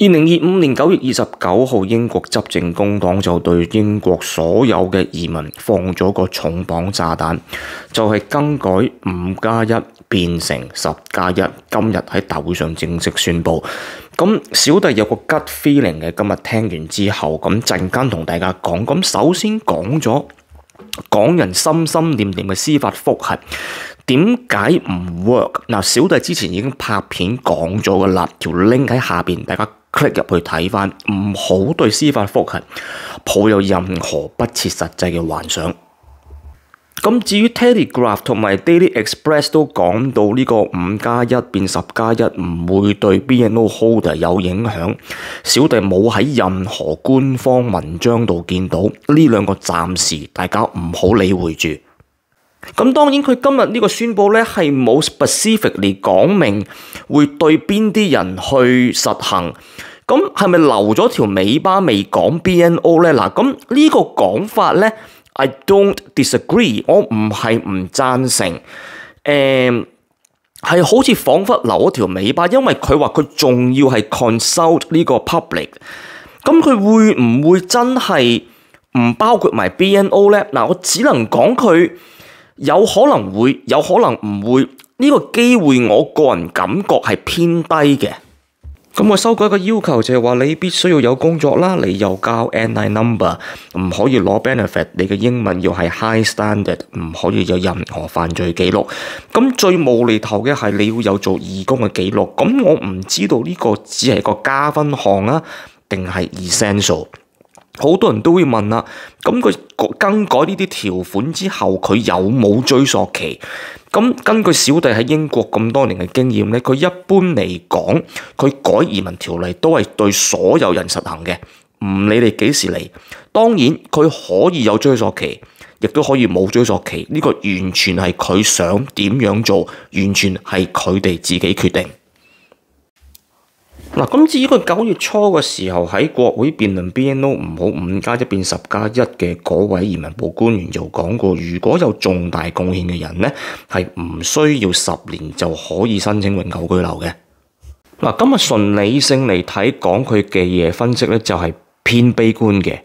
2025年9月29號，英國執政工黨就對英國所有嘅移民放咗個重磅炸彈，就係更改5+1變成10+1。今日喺大會上正式宣布。咁小弟有個 gut feeling 嘅，今日聽完之後，咁陣間同大家講。咁首先講咗港人心心念念嘅司法覆核點解唔 work？ 嗱，小弟之前已經拍片講咗噶啦，條 link 喺下邊，大家 click 入去睇翻，唔好對司法覆核抱有任何不切實際嘅幻想。咁至於 Telegraph 同埋 Daily Express 都講到呢個5+1變10+1唔會對 BNO holder 有影響，小弟冇喺任何官方文章度見到，呢兩個暫時大家唔好理會住。咁當然佢今日呢個宣佈咧係冇 specifically 講明會對邊啲人去實行，咁係咪留咗條尾巴未講 BNO 咧？嗱，咁呢個講法咧 I don't disagree， 我唔係唔贊成，係好似彷彿留咗條尾巴，因為佢話佢仲要係 consult 呢個 public， 咁佢會唔會真係唔包括埋 BNO 咧？嗱，我只能講佢有可能會，有可能唔會，呢個機會我個人感覺係偏低嘅。咁我修改個要求就係話你必須要有工作啦，你又交 NI number， 唔可以攞 benefit， 你嘅英文要係 high standard， 唔可以有任何犯罪記錄。咁最無厘頭嘅係你要有做義工嘅記錄。咁我唔知道呢個只係個加分項啊，定係 essential？好多人都會問啦，咁佢更改呢啲條款之後，佢有冇追溯期？咁根據小弟喺英國咁多年嘅經驗咧，佢一般嚟講，佢改移民條例都係對所有人實行嘅，唔理你幾時嚟。當然佢可以有追溯期，亦都可以冇追溯期，呢個完全係佢想點樣做，完全係佢哋自己決定。嗱，咁至於佢9月初嘅時候喺國會辯論 BNO 唔好5+1變10+1嘅嗰位移民部官員就講過，如果有重大貢獻嘅人咧，係唔需要10年就可以申請永久居留嘅。嗱，今日純理性嚟睇，講佢嘅嘢分析咧就係偏悲觀嘅。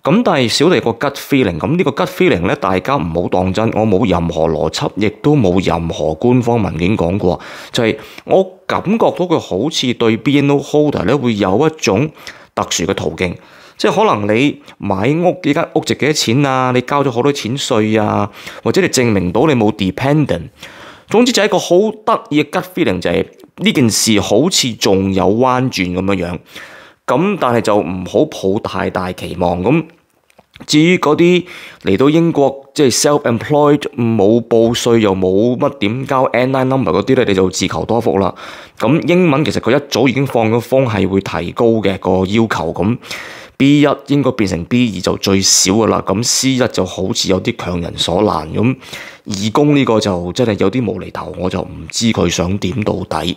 咁但係小弟個 gut feeling， 咁呢個 gut feeling 咧，大家唔好當真，我冇任何邏輯，亦都冇任何官方文件講過，就係我感覺到佢好似對 BNO holder 咧會有一種特殊嘅途徑，即係可能你買屋，呢間屋值幾多錢啊？你交咗好多錢稅啊，或者你證明到你冇 dependent， 總之就係一個好得意嘅 gut feeling， 就係呢件事好似仲有彎轉咁樣。咁但係就唔好抱太大期望。咁至於嗰啲嚟到英國即係 self-employed 冇報稅又冇乜點交 NI number 嗰啲咧，你就自求多福啦。咁英文其實佢一早已經放咗風係會提高嘅個要求。咁 B1 應該變成 B2 就最少噶啦。咁 C1 就好似有啲強人所難。咁義工呢個就真係有啲無厘頭，我就唔知佢想點到底。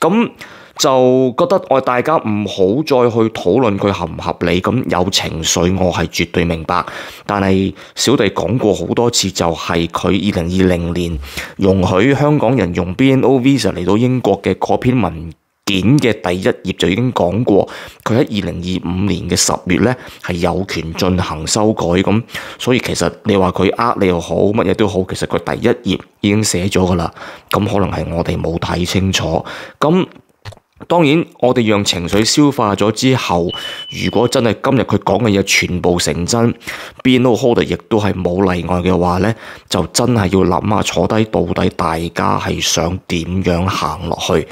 咁就覺得我大家唔好再去討論佢合唔合理，咁有情緒我係絕對明白，但係小弟講過好多次，就係佢2020年容許香港人用 BNO Visa 嚟到英國嘅嗰篇文件嘅第一頁就已經講過，佢喺2025年嘅10月咧係有權進行修改。咁所以其實你話佢你又好，乜嘢都好，其實佢第一頁已經寫咗噶啦，咁可能係我哋冇睇清楚。咁當然，我哋讓情緒消化咗之後，如果真係今日佢講嘅嘢全部成真，BNO holder 亦都係冇例外嘅話咧，就真係要諗下坐低到底大家係想點樣行落去。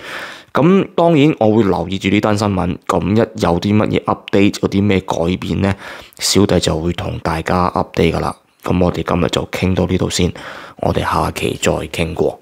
咁當然我會留意住呢單新聞，咁一有啲乜嘢 update， 有啲咩改變咧，小弟就會同大家 update 噶啦。咁我哋今日就傾到呢度先，我哋下期再傾過。